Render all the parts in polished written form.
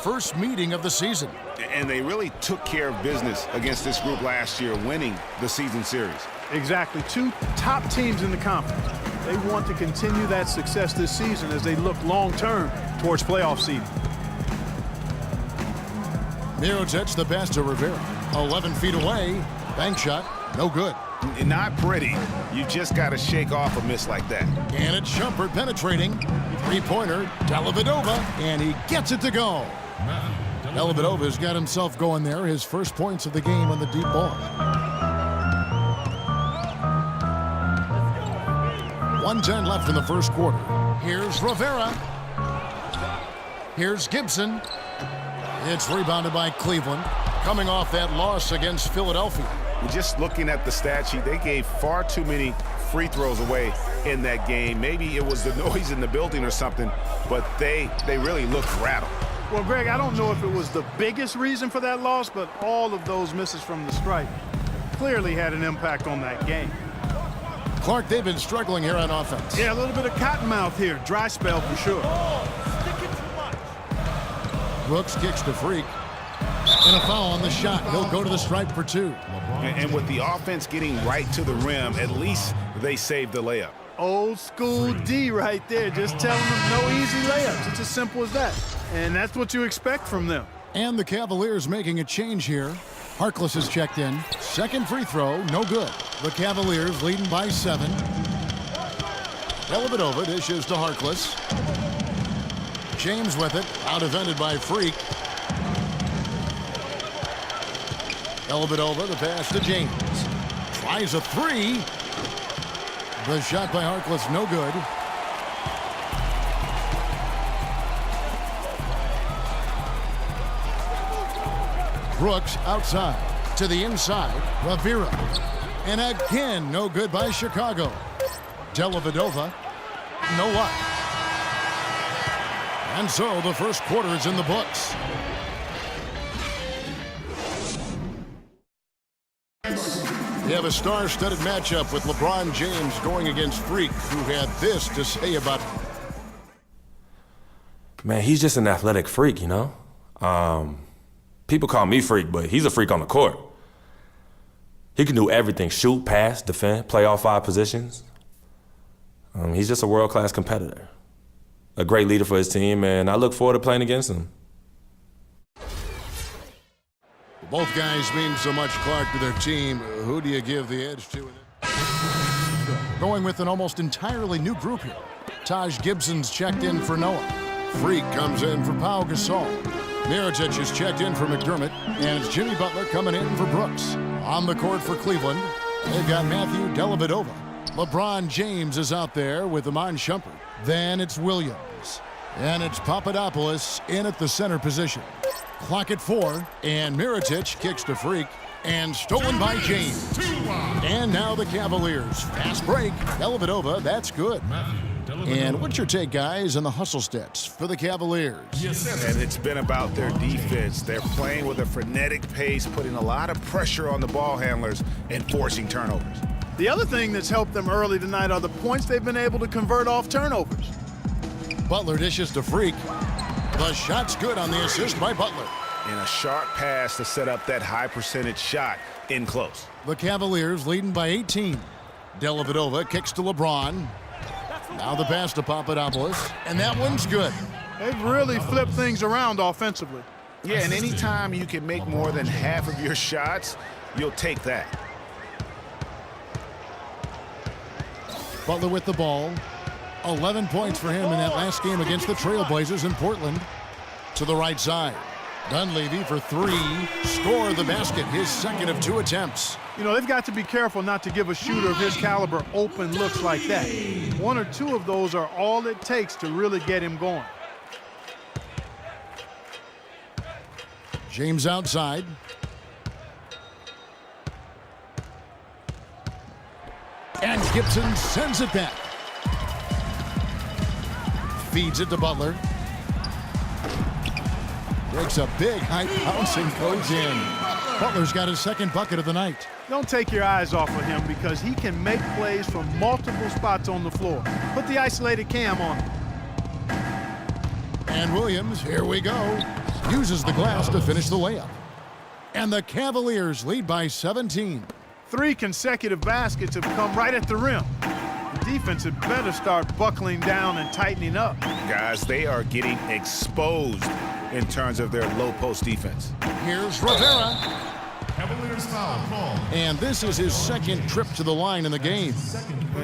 first meeting of the season. And they really took care of business against this group last year, winning the season series. Exactly. Two top teams in the conference. They want to continue that success this season as they look long-term towards playoff seeding. Mirotic, the pass to Rivera. 11 feet away. Bank shot. No good. Not pretty. You just got to shake off a miss like that. And it's Shumpert penetrating. Three-pointer. Dellavedova. And he gets it to go. Dellavedova's got himself going there. His first points of the game on the deep ball. 1:10 left in the first quarter. Here's Rivera. Here's Gibson. It's rebounded by Cleveland. Coming off that loss against Philadelphia. Just looking at the stat sheet, they gave far too many free throws away in that game. Maybe it was the noise in the building or something, but they really looked rattled. Well, Greg, I don't know if it was the biggest reason for that loss, but all of those misses from the stripe clearly had an impact on that game. Clark, they've been struggling here on offense. Yeah, a little bit of cottonmouth here. Dry spell for sure. Brooks kicks to Freak. And a foul on the shot. He'll go to the stripe for two. And with the offense getting right to the rim, at least they saved the layup. Old school D right there. Just telling them no easy layups. It's as simple as that. And that's what you expect from them. And the Cavaliers making a change here. Harkless is checked in. Second free throw, no good. The Cavaliers leading by 7. Dellavedova dishes to Harkless. James with it, out defended by Freak. Dellavedova, the pass to James. Tries a three. The shot by Harkless, no good. Brooks outside to the inside. Rivera. And again, no good by Chicago. Dellavedova, no luck. And so the first quarter is in the books. You have a star-studded matchup with LeBron James going against Freak, who had this to say about him. Man, he's just an athletic freak, you know? People call me freak, but he's a freak on the court. He can do everything: shoot, pass, defend, play all 5 positions. He's just a world-class competitor. A great leader for his team, and I look forward to playing against him. Both guys mean so much, Clark, to their team. Who do you give the edge to? Going with an almost entirely new group here. Taj Gibson's checked in for Noah. Freak comes in for Pau Gasol. Mirotic is checked in for McDermott, and it's Jimmy Butler coming in for Brooks. On the court for Cleveland, they've got Matthew Dellavedova. LeBron James is out there with Iman Shumpert. Then it's Williams. And it's Papadopoulos in at the center position. Clock at 4, and Mirotic kicks to Freak, and stolen by James. And now the Cavaliers. Fast break. Dellavedova, that's good. And what's your take, guys, on the hustle stats for the Cavaliers? And it's been about their defense. They're playing with a frenetic pace, putting a lot of pressure on the ball handlers and forcing turnovers. The other thing that's helped them early tonight are the points they've been able to convert off turnovers. Butler dishes to Freak. The shot's good on the assist by Butler. And a sharp pass to set up that high percentage shot in close. The Cavaliers leading by 18. Dellavedova kicks to LeBron. Now the pass to Papadopoulos, and that one's good. They've really flipped things around offensively. Yeah, and anytime you can make more than half of your shots, you'll take that. Butler with the ball. 11 points for him in that last game against the Trailblazers in Portland. To the right side. Dunleavy for 3. Score the basket, his second of 2 attempts. You know, they've got to be careful not to give a shooter of his caliber open looks like that. 1 or 2 of those are all it takes to really get him going. James outside. And Gibson sends it back. Feeds it to Butler. Breaks a big high bounce and goes in. Butler's got his second bucket of the night. Don't take your eyes off of him because he can make plays from multiple spots on the floor. Put the isolated cam on him. And Williams, here we go. uses the glass to finish the layup. And the Cavaliers lead by 17. 3 consecutive baskets have come right at the rim. The defense had better start buckling down and tightening up. Guys, they are getting exposed in terms of their low post defense. Here's Rivera. Cavaliers foul call. And this is his second trip to the line in the game.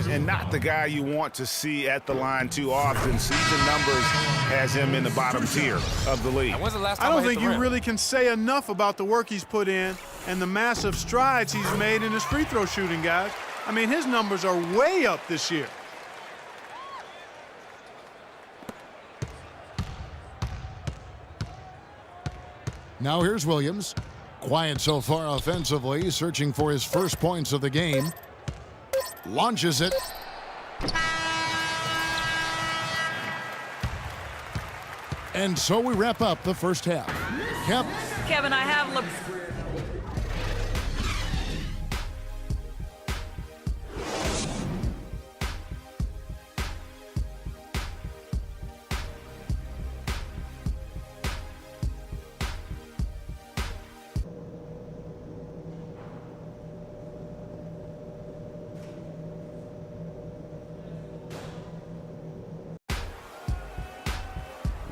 And not the guy you want to see at the line too often. Season numbers has him in the bottom tier of the league. When's the last I time don't hit think the you rim? really can say enough about the work he's put in and the massive strides he's made in his free throw shooting, guys. I mean, his numbers are way up this year. Now here's Williams. Quiet so far offensively, searching for his first points of the game. Launches it. And so we wrap up the first half. Kevin, I have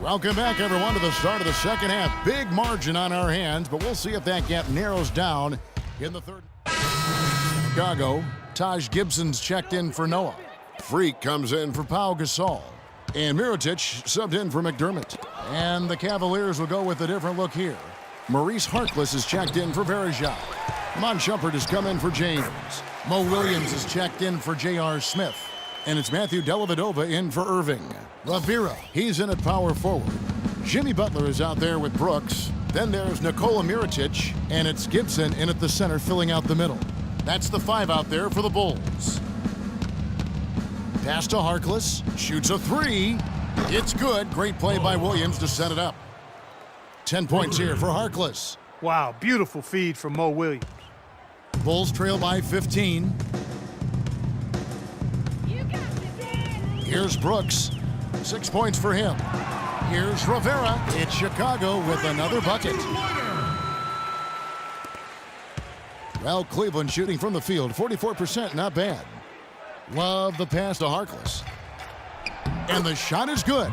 Welcome back, everyone, to the start of the second half. Big margin on our hands, but we'll see if that gap narrows down in the third. Chicago, Taj Gibson's checked in for Noah. Freak comes in for Pau Gasol. And Mirotic subbed in for McDermott. And the Cavaliers will go with a different look here. Maurice Harkless is checked in for Varejao. Mon Shumpert has come in for James. Mo Williams is checked in for J.R. Smith. And it's Matthew Dellavedova in for Irving. Rivera, he's in at power forward. Jimmy Butler is out there with Brooks. Then there's Nikola Mirotic, and it's Gibson in at the center filling out the middle. That's the 5 out there for the Bulls. Pass to Harkless, shoots a 3. It's good. Great play by Williams to set it up. 10 points here for Harkless. Wow, beautiful feed from Mo Williams. Bulls trail by 15. Here's Brooks. 6 points for him. Here's Rivera. It's Chicago with another bucket. Well, Cleveland shooting from the field, 44%, not bad. Love the pass to Harkless. And the shot is good.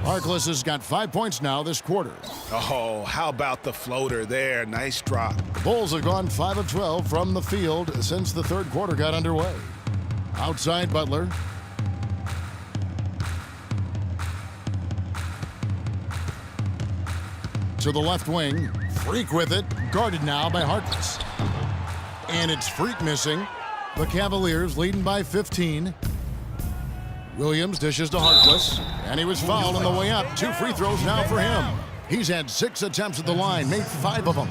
Harkless has got 5 points now this quarter. Oh, how about the floater there? Nice drop. The Bulls have gone 5 of 12 from the field since the third quarter got underway. Outside Butler. To the left wing. Freak with it. Guarded now by Harkless. And it's Freak missing. The Cavaliers leading by 15. Williams dishes to Harkless. And he was fouled on the way up. 2 free throws now for him. He's had 6 attempts at the line, made 5 of them.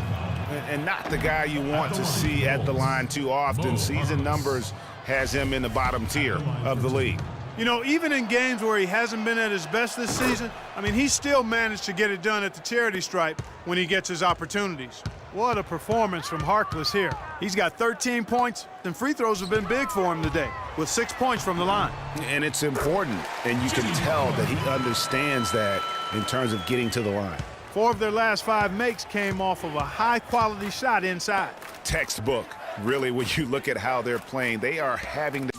And not the guy you want to see at the line too often. Season numbers has him in the bottom tier of the league. You know, even in games where he hasn't been at his best this season, I mean, he still managed to get it done at the charity stripe when he gets his opportunities. What a performance from Harkless here. He's got 13 points, and free throws have been big for him today, with 6 points from the line. And it's important, and you can tell that he understands that in terms of getting to the line. 4 of their last 5 makes came off of a high-quality shot inside. Textbook. Really, when you look at how they're playing, they are having to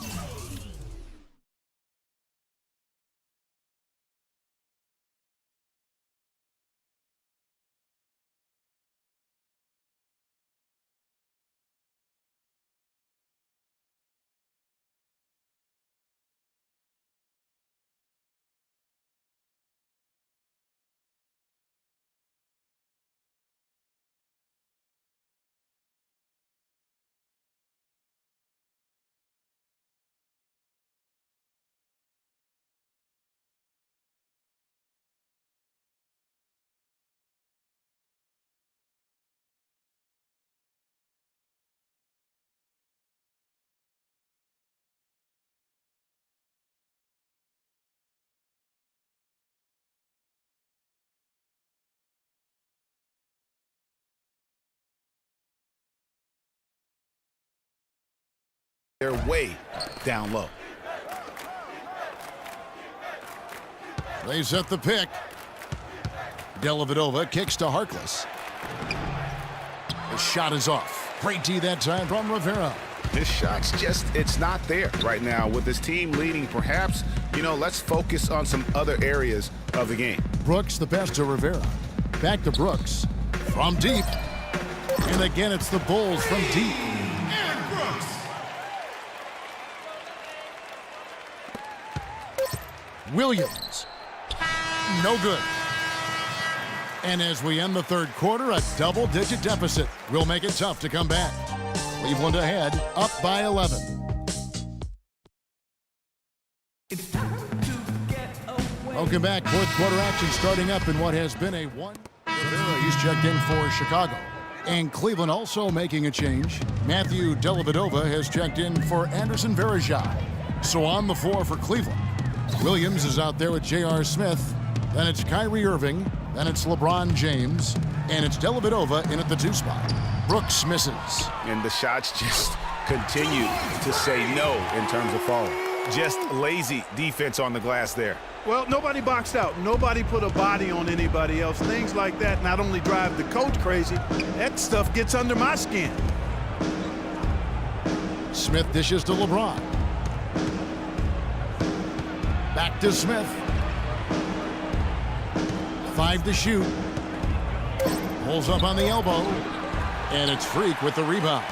their way down low. They set the pick. Dellavedova kicks to Harkless. The shot is off. Great D that time from Rivera. His shot's it's not there right now. With his team leading, perhaps, let's focus on some other areas of the game. Brooks the pass to Rivera. Back to Brooks. From deep. And again, it's the Bulls from deep. Aaron Brooks. Williams. No good. And as we end the third quarter, a double-digit deficit will make it tough to come back. Cleveland ahead, up by 11. Welcome back. Fourth quarter action starting up in what has been a one. He's checked in for Chicago. And Cleveland also making a change. Matthew Dellavedova has checked in for Anderson Varejao. So on the floor for Cleveland. Williams is out there with J.R. Smith. Then it's Kyrie Irving. Then it's LeBron James. And it's Dellavedova in at the 2 spot. Brooks misses. And the shots just continue to say no in terms of falling. Just lazy defense on the glass there. Well, nobody boxed out. Nobody put a body on anybody else. Things like that not only drive the coach crazy, that stuff gets under my skin. Smith dishes to LeBron. Back to Smith. 5 to shoot. Pulls up on the elbow. And it's Freak with the rebound.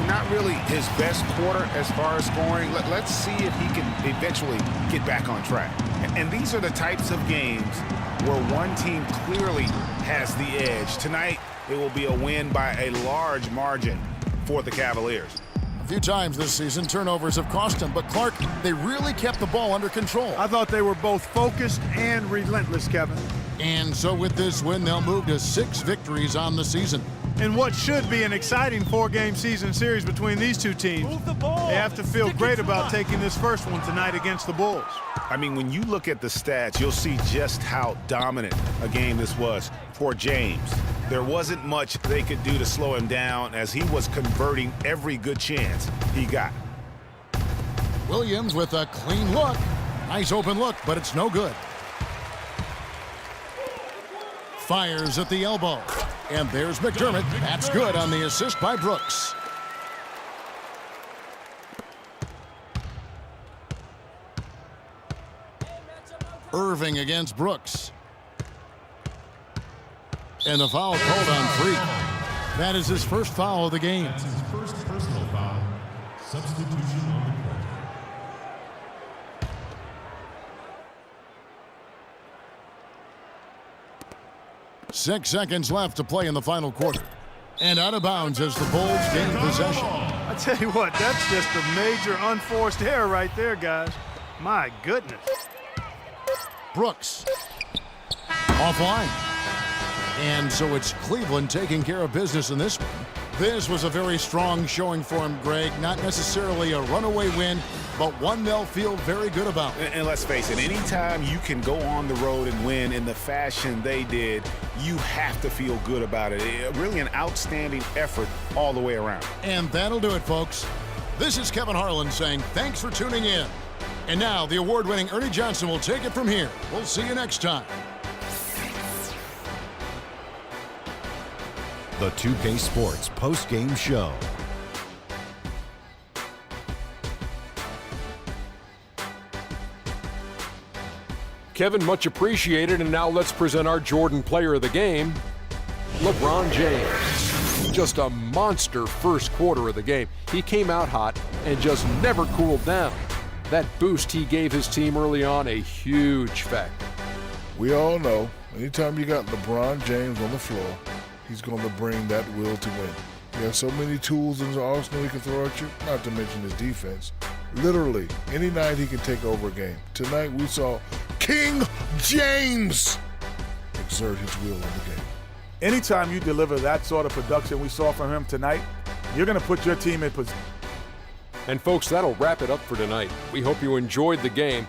Not really his best quarter as far as scoring. Let's see if he can eventually get back on track. And these are the types of games where one team clearly has the edge. Tonight, it will be a win by a large margin for the Cavaliers. A few times this season, turnovers have cost them, but Clark, they really kept the ball under control. I thought they were both focused and relentless, Kevin. And so with this win, they'll move to 6 victories on the season. In what should be an exciting 4-game season series between these two teams, they have to feel great about taking this first one tonight against the Bulls. I mean, when you look at the stats, you'll see just how dominant a game this was for James. There wasn't much they could do to slow him down as he was converting every good chance he got. Williams with a clean look. Nice open look, but it's no good. Fires at the elbow. And there's McDermott. That's good on the assist by Brooks. Irving against Brooks. And the foul called on Freak. That is his first foul of the game. That's his first personal foul. Substitution on the court. 6 seconds left to play in the final quarter. And out of bounds as the Bulls gain possession. I tell you what, that's just a major unforced error right there, guys. My goodness. Brooks. Offline. And so it's Cleveland taking care of business in this one. This was a very strong showing for him, Greg. Not necessarily a runaway win, but one they'll feel very good about. And let's face it, anytime you can go on the road and win in the fashion they did, you have to feel good about it. Really an outstanding effort all the way around. And that'll do it, folks. This is Kevin Harlan saying thanks for tuning in. And now the award-winning Ernie Johnson will take it from here. We'll see you next time. The 2K Sports post-game show. Kevin, much appreciated, and now let's present our Jordan Player of the Game, LeBron James. Just a monster first quarter of the game. He came out hot and just never cooled down. That boost he gave his team early on, a huge factor. We all know, anytime you got LeBron James on the floor, he's going to bring that will to win. He has so many tools in his arsenal he can throw at you, not to mention his defense. Literally, any night he can take over a game. Tonight we saw King James exert his will on the game. Anytime you deliver that sort of production we saw from him tonight, you're going to put your team in position. And folks, that'll wrap it up for tonight. We hope you enjoyed the game.